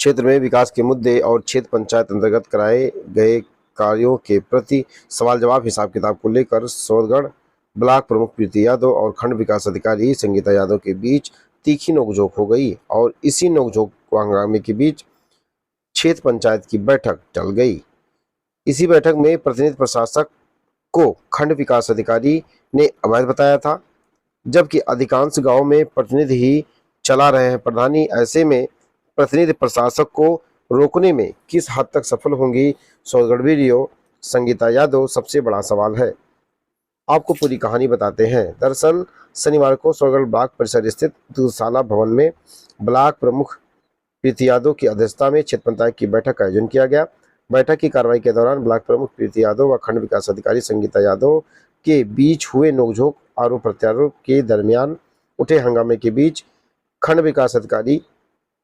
क्षेत्र में विकास के मुद्दे और क्षेत्र पंचायत अंतर्गत कराए गए कार्यों के प्रति सवाल जवाब हिसाब किताब को लेकर सोनगढ़ ब्लॉक प्रमुख प्रीति यादव और खंड विकास अधिकारी संगीता यादव के बीच तीखी नोकझोंक हो गई और इसी नोकझोंक को हंगामे के बीच क्षेत्र पंचायत की बैठक टल गई। इसी बैठक में प्रतिनिधि प्रशासक को खंड विकास अधिकारी ने अवैध बताया था, जबकि अधिकांश गांव में प्रतिनिधि ही चला रहे हैं प्रधानी। ऐसे में प्रतिनिधि प्रशासक को रोकने में किस हद तक सफल होंगी सोनगढ़ वीडियो संगीता यादव, सबसे बड़ा सवाल है। आपको पूरी कहानी बताते हैं। दरअसल शनिवार को सोनगढ़ ब्लॉक परिसर स्थित दूधशाला भवन में ब्लॉक प्रमुख प्रीति यादव की अध्यक्षता में क्षेत्र पंचायत की बैठक का आयोजन किया गया। बैठक की कार्रवाई के दौरान ब्लॉक प्रमुख प्रीति यादव व खंड विकास अधिकारी संगीता यादव के बीच हुए नोकझोंक, आरोप प्रत्यारोप के दरमियान उठे हंगामे के बीच खंड विकास अधिकारी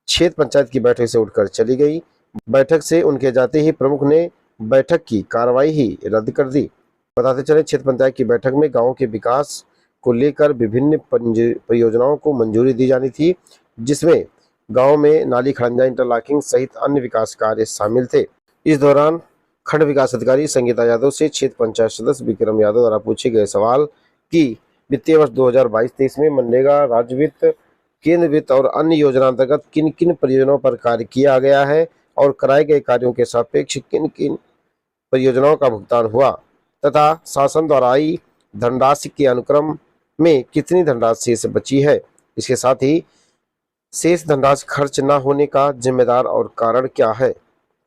क्षेत्र पंचायत की बैठक से उठकर चली गई। बैठक से उनके जाते ही प्रमुख ने बैठक की कार्रवाई ही रद्द कर दी। बताते चले, क्षेत्र पंचायत की बैठक में गांव के विकास को लेकर विभिन्न परियोजनाओं को मंजूरी दी जानी थी, जिसमें गांव में नाली खड़ंजा इंटरलॉकिंग सहित अन्य विकास कार्य शामिल थे। इस दौरान खंड विकास अधिकारी संगीता यादव से क्षेत्र पंचायत सदस्य विक्रम यादव द्वारा पूछे गए सवाल कि वित्तीय वर्ष 2022-23 में मनरेगा, राज्य वित्त, केंद्र वित्त और अन्य योजना अंतर्गत किन किन परियोजनाओं पर कार्य किया गया है और कराए गए कार्यों के सापेक्ष किन किन परियोजनाओं का भुगतान हुआ तथा शासन द्वारा आई धनराशि के अनुक्रम में कितनी धनराशि से बची है। इसके साथ ही शेष धनराशि खर्च न होने का जिम्मेदार और कारण क्या है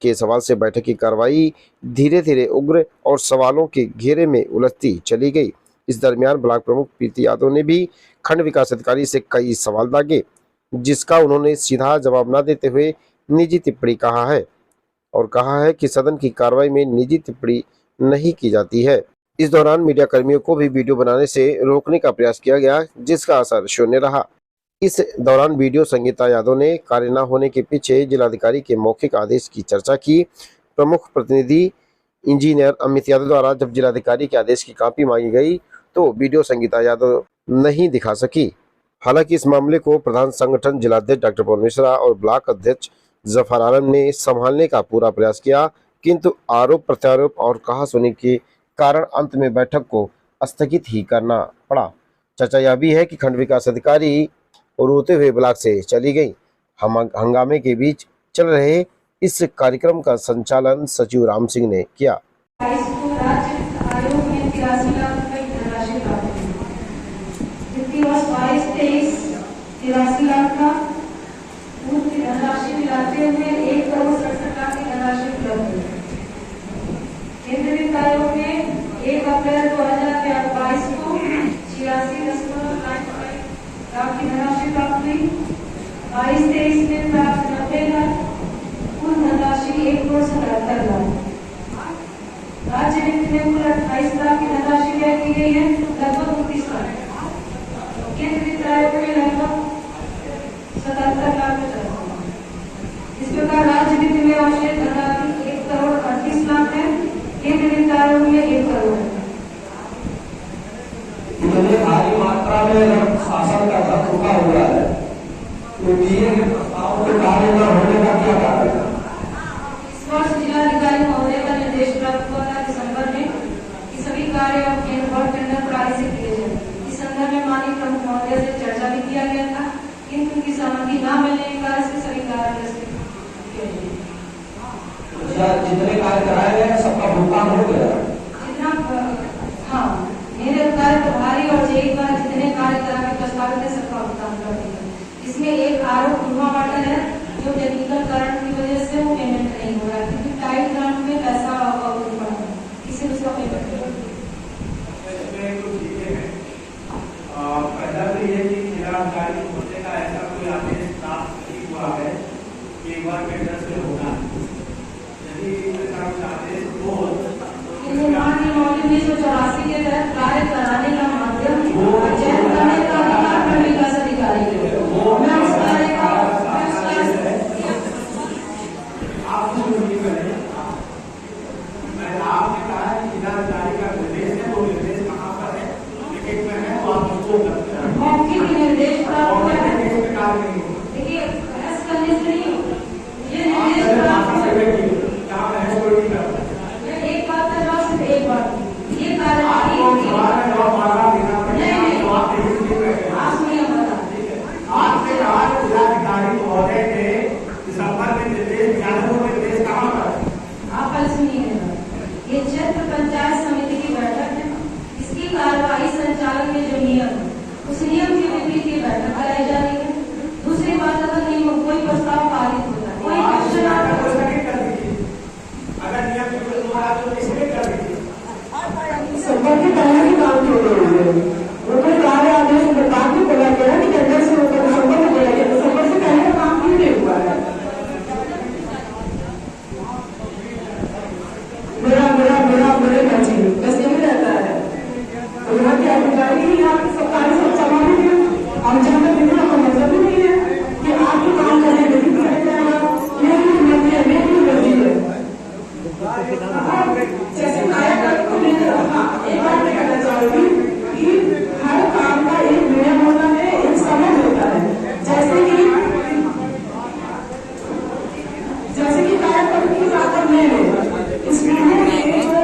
के सवाल से बैठक की कार्रवाई धीरे धीरे उग्र और सवालों के घेरे में उलझती चली गई। इस दरमियान ब्लॉक प्रमुख प्रीति यादव ने भी खंड विकास अधिकारी से कई सवाल दागे, जिसका उन्होंने सीधा जवाब न देते हुए निजी टिप्पणी कहा है और कहा है कि सदन की कार्रवाई में निजी टिप्पणी नहीं की जाती है। इस दौरान मीडिया कर्मियों को भी वीडियो बनाने से रोकने का प्रयास किया गया, जिसका असर शून्य रहा। इस दौरान वीडियो संगीता यादव ने कार्य न होने के पीछे जिलाधिकारी के मौखिक आदेश की चर्चा की। प्रमुख प्रतिनिधि इंजीनियर अमित यादव द्वारा जब जिलाधिकारी के आदेश की कॉपी मांगी गई तो वीडियो संगीता यादव नहीं दिखा सकी। हालांकि इस मामले को प्रधान संगठन जिलाध्यक्ष डॉक्टर पवन मिश्रा और ब्लॉक अध्यक्ष जफर आलम ने संभालने का पूरा प्रयास किया, किंतु आरोप प्रत्यारोप और कहासुनी के कारण अंत में बैठक को स्थगित ही करना पड़ा। चर्चा यह भी है कि खंड विकास अधिकारी रोते हुए ब्लॉक से चली गई। हंगामे के बीच चल रहे इस कार्यक्रम का संचालन सचिव राम सिंह ने किया। केंद्रीय वित्त आयोग ने 1 अप्रैल 2022 को 86.95 लाख की धनराशि प्राप्त हुई। 22-23 में प्राप्त 90 लाख, कुल धनराशि 1,77 लाख। राज्य वित्त में कुल 28 लाख की धनराशि व्यय की गई है, लगभग 29 लाख। केंद्र वित्त आयोग में लगभग 77 लाख। इस प्रकार राज्य वित्त में आवश्यक धनराशि 1 करोड़ 38 लाख है, केंद्र वित्त आयोग में 1 करोड़ है। इतने भारी मात्रा में शासन का धन रुका हुआ है, तो दिए गए प्रस्ताव के कार्य न होने का क्या कारण है? इस वर्ष जिलाधिकारी महोदय का निर्देश प्राप्त हुआ था दिसंबर में कि सभी कार्य अब केंद्र टेंडर प्रणाली से किए जाए। इस संदर्भ में माननीय प्रमुख महोदय से चर्चा भी किया गया था, किंतु उनकी सहमति न मिलने के कारण से सभी कार्य जितने कार्य कराए गए सबका भुगतान हो गया। हाँ, मेरे कार्य प्रभारी और जेई द्वारा जितने कार्य करा के प्रस्तावित है सबका भुगतान कर देगा। इसमें एक आरोप युवा वाटर है, जो टेक्निकल कारण की वजह से वो पेमेंट नहीं हो रहा है, क्योंकि टाइट ग्रांट में पैसा इसी उसका पेमेंट पहला तो ये कि जिलाधिकारी होने का ऐसा कोई आदेश प्राप्त नहीं हुआ है कि एक बार टेंडर से होगा। यदि ऐसा कोई आदेश हो माननीय मौजूद 1984 के तहत कार्य कराने का माध्यम चयन करने का अधिकार खंड विकास अधिकारी है। मैं उस कार्य का आपने कहा कि जिलाधिकारी का निर्देश है, वो निर्देश कहाँ पर है, लिखित में है, तो आप उसको मौखिक निर्देश प्राप्त है। कार्य नहीं हो। देखिए बहस करने से नहीं, ये नहीं है। इसमें हमें जो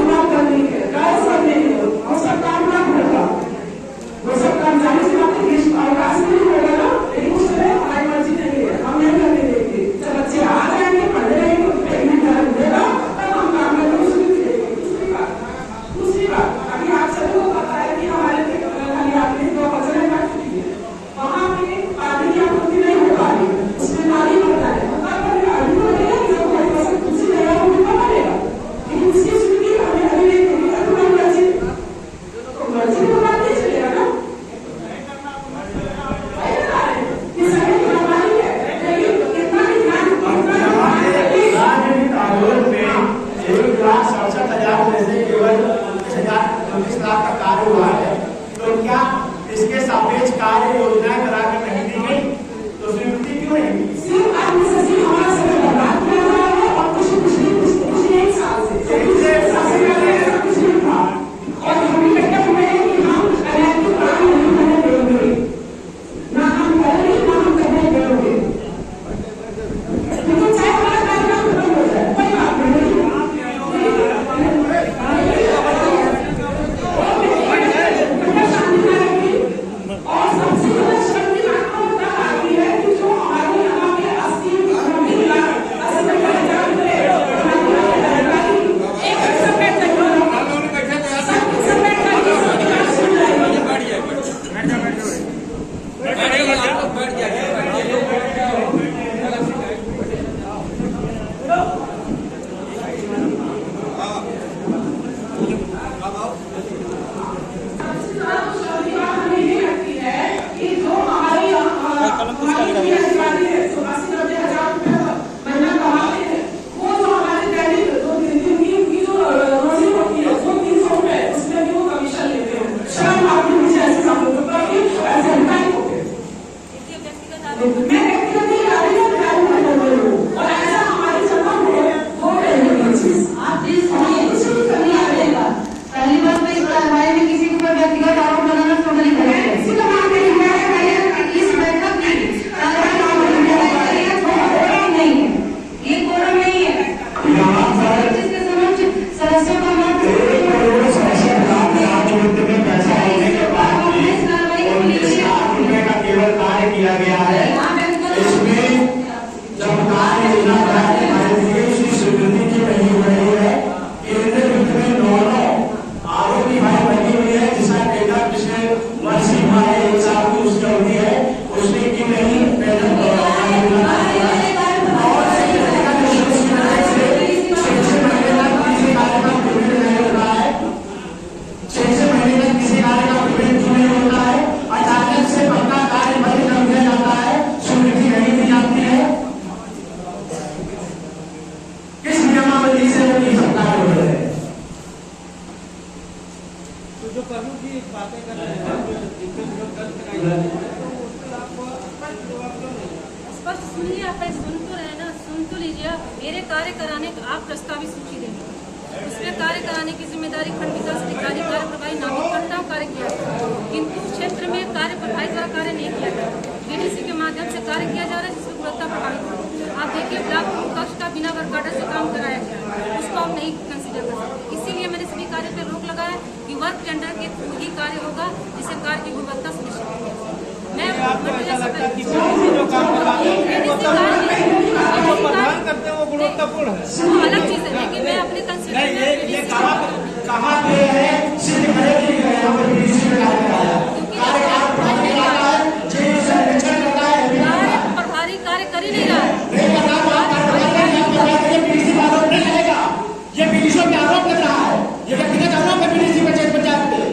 बात करनी है, कार्य करने हैं, वो सब काम ना होगा, वो सब काम जाने से बात है, अवकाश नहीं होगा ना, लेकिन उसमें हमारी मर्जी नहीं है, हम नहीं करने देंगे। जब बच्चे आ जाएंगे, पढ़ रहेंगे, पेमेंट मिलेगा, तब हम काम करने की शुरू करेंगे। दूसरी बात, अभी आप सभी को पता है कि हमारे खाली आपने 2 फसलें काट चुकी है, वहाँ पे पानी की आपूर्ति नहीं हो पा रही, उसमें नाली बनता है, अभी तो नहीं है, जब हमारी फसल तुलसी रहेगा वो भी बनेगा, लेकिन उसकी स्वीकृति हमें अभी नहीं मिली है, तो मर्जी को बात नहीं चलेगा ना। ये सभी की हमारी है, लेकिन कितना भी ध्यान 1,67,000 में से केवल 19 लाख का कार्य हुआ है, तो क्या इसके सापेक्ष कार्य योजनाएं करा कर नहीं दी गई, तो स्वीकृति क्यों नहीं मिली? सिर्फ आदमी से सिर्फ हमारा समय बर्बाद किया हुआ है और कुछ एक साल से कुछ नहीं था, और हमें लगता है कि हम अनैतिक काम नहीं करने देंगे, ना हम करेंगे ना हम करने देंगे, लेकिन चाहे हमारा कार्यक्रम खत्म हो जाए कोई बात नहीं। और सबसे ज्यादा शर्म की बात तो तब आती है कि जो हमारे यहाँ के 80 लाख 80,000 स्पष्ट सुनिए, आप सुन तो रहे ना, सुन तो लीजिए। मेरे कार्य कराने का आप प्रस्तावित सूची देंगे, उसमें कार्य कराने की जिम्मेदारी खंड विकास अधिकारी कार्य प्रभारी नामित करता हूँ कार्य किया, किंतु क्षेत्र में कार्य प्रभारी द्वारा कार्य नहीं किया जाता, डीडीसी के माध्यम से कार्य किया जा रहा है जिसमें गुणवत्ता प्रभावित हो। आप देखिए ब्लॉक कक्ष का बिना वर्क ऑर्डर से काम कराया गया, उसको हम नहीं कंसिडर कर सकते। इसीलिए मैंने सभी कार्य पर रोक लगाया कि वर्क टेंडर के थ्रू ही कार्य होगा, जिससे कार्य की गुणवत्ता सुनिश्चित होगी। मैं आपको क्या लगता है कि डीडीसी जो काम कराते हैं वो प्रदान करते हैं वो गुणवत्तापूर्ण है, वो अलग चीज है, लेकिन मैं अपने कंसिडर ये कहाँ पे है सिद्ध करेगी यहाँ पर डीडीसी ने कार्य कराया, प्रभारी कार्य कर ही नहीं रहा है। ये डीडीसी पे आरोप लग रहा है, ये व्यक्तिगत आरोप है डीडीसी पंचायत पे।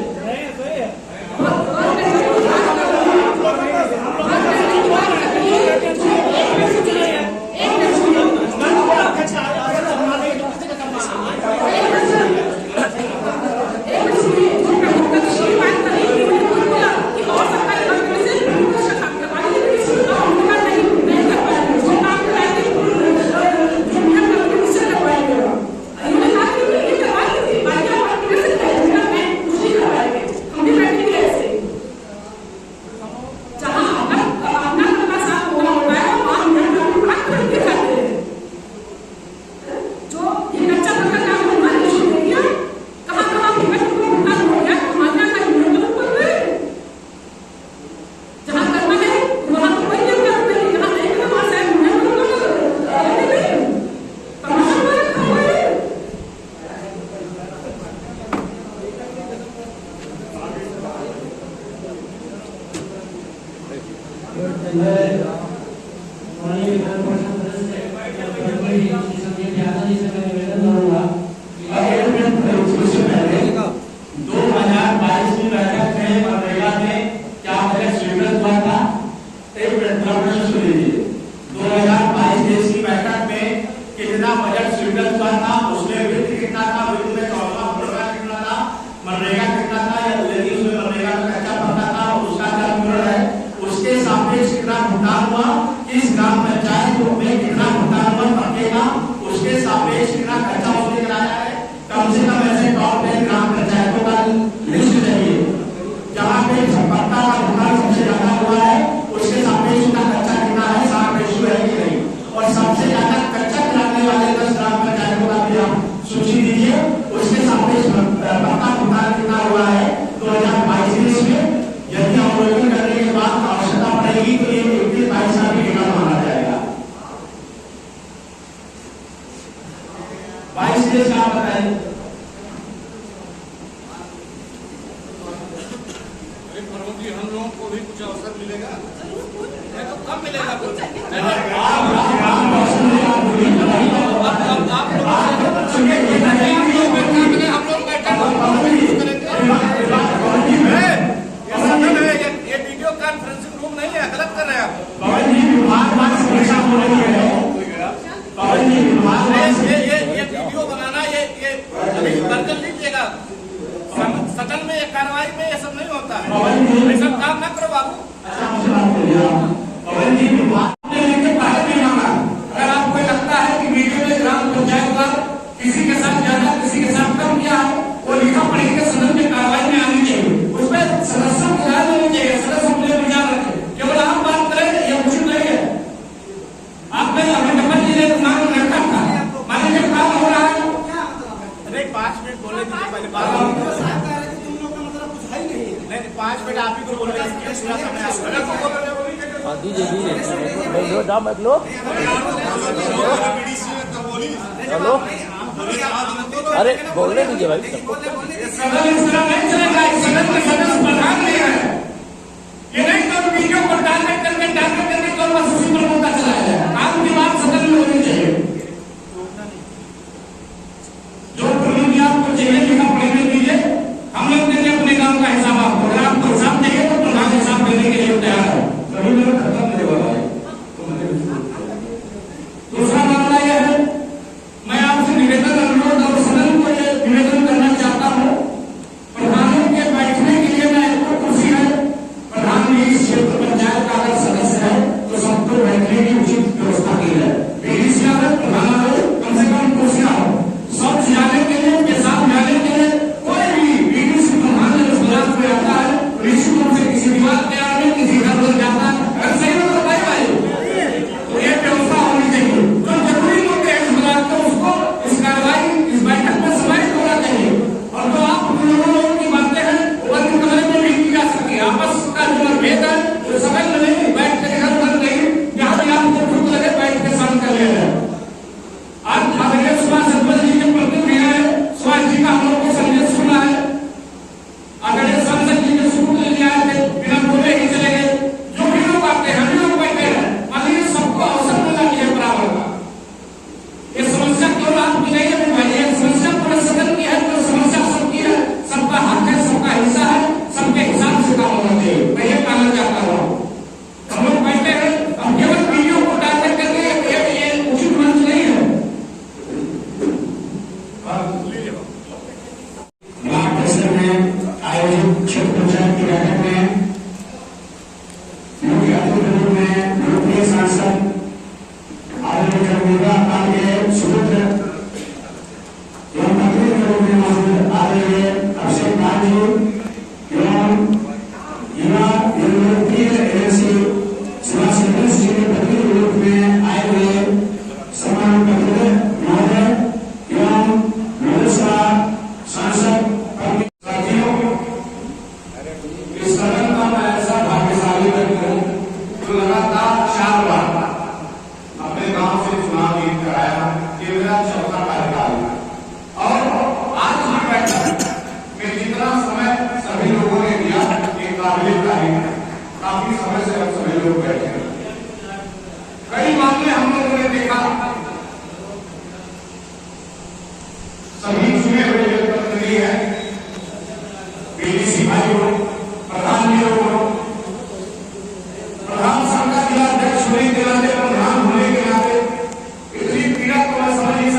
बजट स्वीकृत हुआ था उसमें वित्त कितना था, वित्त में 14 करोड़ कितना था, मनरेगा कितना था, या यदि उसमें मनरेगा का कच्चा पड़ता था उसका क्या विवरण है, उसके सापेक्ष कितना भुगतान हुआ, किस ग्राम पंचायत में कितना भुगतान हुआ पक्के का, उसके सापेक्ष कितना खर्चा उसने कराया है। कम से कम ऐसे टॉप 10 ग्राम पंचायतों का लिस्ट चाहिए जहाँ पे पक्का का भुगतान सबसे ज्यादा हुआ है, उसके सापेक्ष का खर्चा कितना है, 60% है कि नहीं, और सबसे ज्यादा कच्चा कराने वाले 10 ग्राम पंचायतों का भी आप सूची दीजिए, उसके सापेक्ष पक्का भुगतान कितना हुआ है 2022 में। यदि अवलोकन करने के बाद आवश्यकता पड़ेगी तो ये 21-22 का भी डेटा माना जाएगा। 22 देश का बताइए। हम लोगों को भी कुछ अवसर मिलेगा, तो कब मिलेगा? ये वीडियो कॉन्फ्रेंसिंग रूम नहीं है, गलत कर रहे हैं आप। ये वीडियो बनाना ये बर्तन लीजिएगा, सदन में कार्रवाई में ये सब नहीं होता है, ये सब काम ना करो बाबू। अगर आपको लगता है कि वीडियो में ग्राम पंचायत का किसी के साथ ज्यादा किसी के साथ कम किया है, वो लिखा पढ़ के सदन में कार्रवाई में आनी चाहिए, उसमें सदस्यों को ध्यान देना चाहिए, सदस्य अपने विचार रखें, केवल आप बात करें ये उचित नहीं है। आपने हमें शपथ ली है नाम रखा था, माने जब काम हो रहा है अरे 5 मिनट बोलने दीजिए पहले बात नहीं 5 मिनट आप ही को बोल रहे हैं पूरा समय दीजिए जाओ मत लो। हेलो अरे बोलने दीजिए भाई। सदन इस तरह नहीं चलेगा, सदन में सदस्य प्रधान नहीं है, ये नहीं तो वीडियो को डालकर करके तो बस उसी पर मुद्दा चला जाए। काम की बात सदन में होनी चाहिए, जो प्रबंध आपको चाहिए लिखा पढ़ने दीजिए, हम लोग देंगे अपने काम का हिसाब आपको, अगर आपको हिसाब चाहिए तो प्रधान हिसाब देने के लिए तैयार है। खत्म नहीं हो रहा है। दूसरा मामला यह है, मैं आपसे निवेदन अनुरोध और सदन को ये निवेदन करना चाहता हूँ, प्रधानों के बैठने के लिए मैं एक कुर्सी है, प्रधान भी इस क्षेत्र पंचायत का अगर सदस्य है तो सबको बैठने की उचित व्यवस्था की है। बीडीसी प्रधान कम से कम कुर्सियां हो, सब जाने के लिए पेशाब जाने के लिए कोई भी बीडीसी प्रधान जब गुजरात में आता है निश्चित रूप से किसी विवाद के आने किसी घर पर जाता है, अगर सही में बताइए भाई तो ये व्यवस्था होनी चाहिए। जो जरूरी लोग हैं गुजरात को उसको इस कार्रवाई इस बैठक में समाहित होना चाहिए, और जो आप लोगों की बातें हैं वो अन्य कमरे में भी की जा सकती है। आपस का जो मतभेद है वो सदन में नहीं बैठ कर घर पर नहीं, जहाँ भी आपको भूख लगे बैठ के शांत कर ले रहे। आज आदरणीय सुभाष चंद्र जी के प्रतिनिधि है, सुभाष जी का हम लोग को संदेश सुना है, आदरणीय सांसद जी के सूट लेके आए थे, बिना बोले ही चले गए। जो भी लोग आते हैं हम लोग बैठे हैं, मानिए सबको अवसर मिलना चाहिए बराबर का। ये समस्या क्यों आपकी नहीं है भाई, ये समस्या पूरे सदन की है, तो समस्या सबकी है, सबका हक है, सबका हिस्सा है, सबके हिसाब से काम होना चाहिए, मैं ये कहना चाहता हूँ। हम लोग बैठे हैं, अब केवल वीडियो को डालकर करके ये उचित मंच नहीं है। आयोजित क्षेत्र पंचायत की बैठक में मुख्य अतिथि में लोकप्रिय सांसद आदरणीय काल के सुपुत्र एवं मंत्री के रूप में मौजूद आदरणीय अभिषेक लाल जी एवं युवा लोकप्रिय एजेंसी सुभाष चंद्र जी के प्रतिनिधि के रूप में आए हुए सम्मान पत्र महोदय एवं मधुसभा सांसद इस सदन का मैं ऐसा भाग्यशाली व्यक्ति हूँ जो लगातार 4 बार अपने गांव से चुनाव जीत कर आया, ये मेरा 4था कार्यकाल है। और आज की बैठक में जितना समय सभी लोगों ने दिया एक काबिल तारीफ है, काफी समय से हम सभी लोग बैठे हैं। कई मामले हम लोगों ने देखा, सभी चुने हुए जनप्रतिनिधि है, बीडीसी भाई हो, प्रधान जी हो, प्रधान संघ का जिला अध्यक्ष होने के नाते, प्रधान होने के नाते इतनी पीड़ा तो मैं समझ नहीं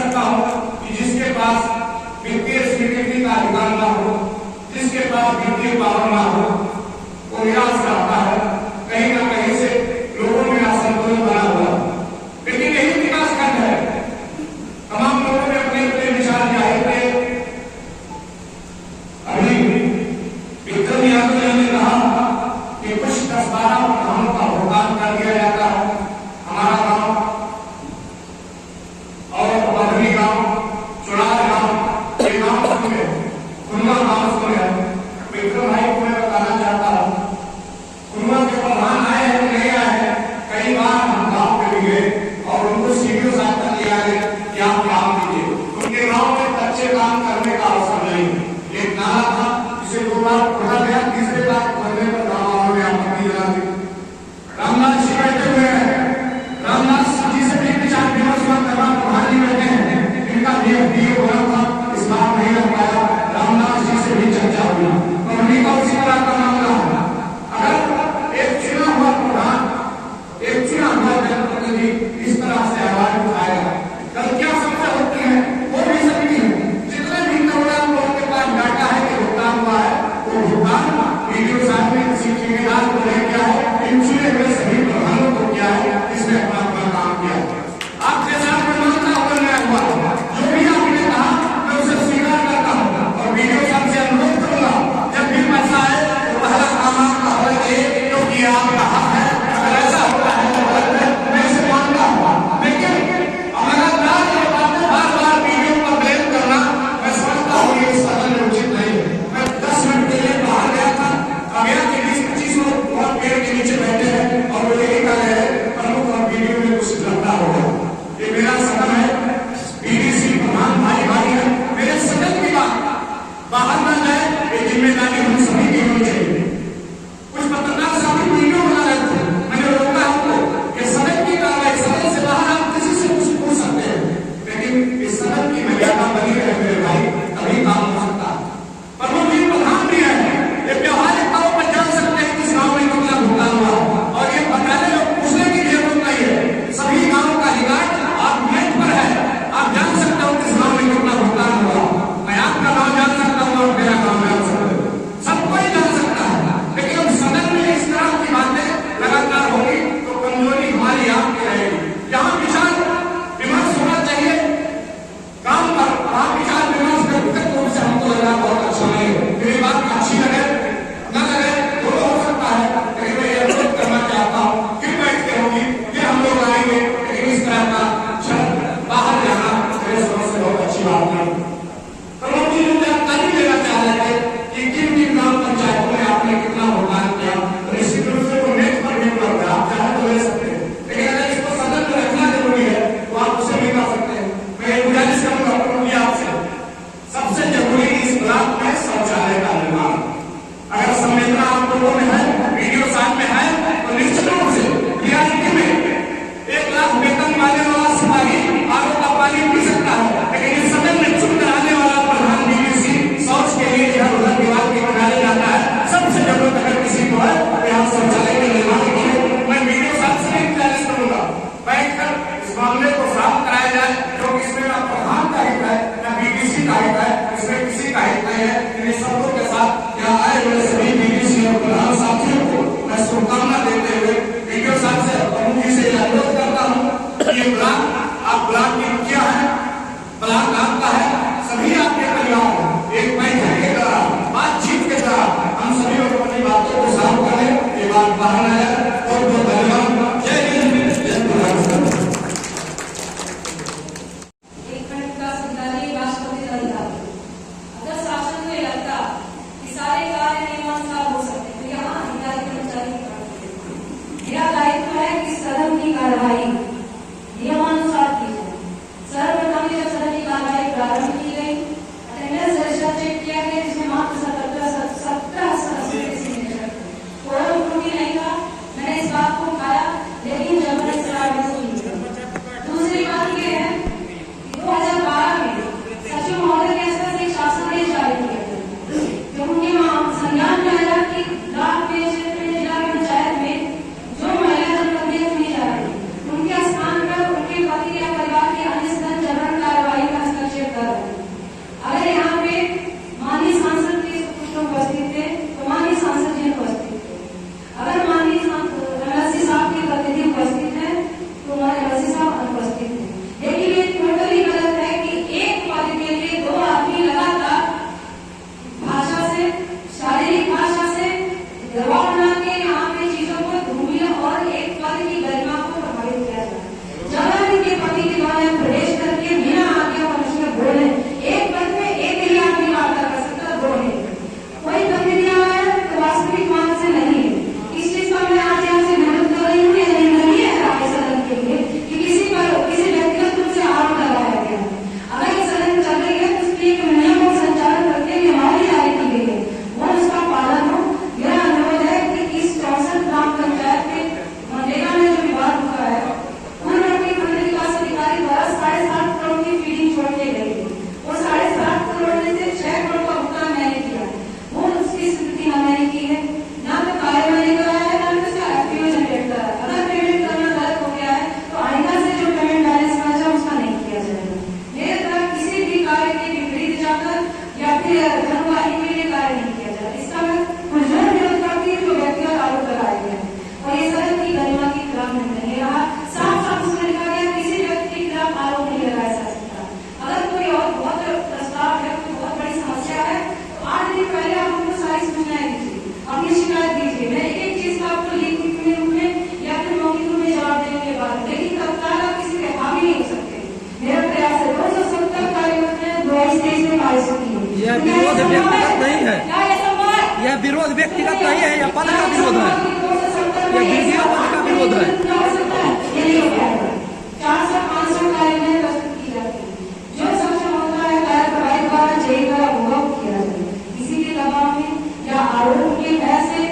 हैं। इन सब लोग के साथ यहाँ आए हुए सभी बीडीसी और प्रधान साथियों को मैं शुभकामना देते हुए वीडियो साहब से प्रमुख जी से अनुरोध करता हूँ कि ये ब्लॉक आप ब्लॉक की मुखिया है, ब्लॉक आपका है, सभी आपके परिवार एक बैठक के द्वारा बातचीत के द्वारा हम सभी लोग अपनी बातों को साफ करें। ये बात बाहर आया और बहुत धन्यवाद। जय हिंद, जय भारत। एक खंड विकास अधिकारी राष्ट्रपति अधिकारी अगर शासन में लगता कि सारे कार्य नियमानुसार हो सकते तो यहाँ अधिकारी कर्मचारी मेरा दायित्व है कि सदन की कार्यवाही नियमानुसार की जाए। सर्वप्रथम जब सदन की कार्यवाही प्रारंभ की गई, अटेंडेंस रजिस्टर चेक किया गया जिसमें मात्र 17 सदस्य कोई त्रुटि नहीं था। मैंने इस बात को उठाया लेकिन जबरदस्ती दूसरी बात यह है 2012 में सचिव महोदय के स्तर से शासन जारी किया गया क्योंकि संज्ञान में आया कि ब्लॉक में क्षेत्र में जिला पंचायत में जो महिला जनप्रतिनिधि चुनी जा रही उनके स्थान पर उनके पति या परिवार के अन्य सदस्य जबरन कार्यवाही में हस्तक्षेप कर रहे हैं। अगर यहाँ पे माननीय सांसद के कुछ लोग उपस्थित थे तो माननीय सांसद जी उपस्थित थे, अगर माननीय एमएलसी साहब के प्रतिनिधि उपस्थित है तो एमएलसी साहब अनुपस्थित है। लेकिन ये टोटली गलत है कि एक पद के लिए दो आदमी लगातार भाषा से, शारीरिक भाषा से दबाव बना के यहाँ पे चीजों को धूमिल और एक पद की गरिमा को प्रभावित किया जाए। जब इनके पति के द्वारा प्रवेश करके बिना आज्ञा मनुष्य बोले एक पद में एक ही आदमी वार्ता कर सकता, दो नहीं। कोई प्रतिनिधि आया तो वास्तविक मान से नहीं है। इस चीज का मैं आज यहाँ से विरोध कर रही हूँ, नहीं है राज्य सदन के लिए कि किसी पर किसी व्यक्तिगत रूप से आरोप लगाया गया। अगर ये सदन चल रही है तो उसकी एक नियम को संचालन करके हुए हमारी जारी की गई है वो उसका पालन हो। मेरा अनुरोध है कि इस 64 ग्राम पंचायत के मनरेगा में जो विवाद हुआ है पूर्ववर्ती खंड विकास अधिकारी द्वारा 7.5 करोड़ की फीडिंग छोड़ के गई है। वो 7.5 करोड़ में से 6 करोड़ का भुगतान मैंने किया है, वो उसकी स्वीकृति न मैंने की है, ना तो कार्य मैंने कराया है, ना तो उसका एफपीओ जनरेट करा है। अगर पेमेंट करना गलत हो गया है तो आइंदा से जो पेमेंट बैलेंस बचा उसका नहीं किया जाएगा। मेरे तरफ किसी भी कार्य के विपरीत जाकर या फिर धनवाही के लिए कार्य नहीं किया जाए। इसका मैं पुरजोर विरोध करती हूँ जो व्यक्तिगत आरोप लगाए गए हैं और ये सदन की गरिमा के खिलाफ नहीं रहा। साफ साफ उसमें लिखा गया किसी व्यक्ति के खिलाफ आरोप नहीं लगाया जा सकता। अगर कोई और बहुत प्रस्ताव है, कोई बहुत बड़ी समस्या है तो 8 दिन पहले आप उनको सारी सूचनाएं दीजिए, अपनी शिकायत दीजिए। मैं एक चीज का आपको लिखित रूप में या फिर मौखिक रूप में जवाब देने के बाद, लेकिन तत्काल आप किसी के हावी नहीं हो सकते। मेरा प्रयास है 270 कार्यकर्ता हैं 22-23 में पारित की है। यह विरोध व्यक्तिगत नहीं है, क्या ये संभव है? यह विरोध व्यक्तिगत नहीं है, यह पद का विरोध है, यह वीडियो पद का विरोध है। 400-500 कार्य प्रस्तुत की जाती है जो सक्षम होता है कार्य प्रभारी द्वारा जेई द्वारा भोग किया जाए। किसी के दबाव में या आरोप के भय से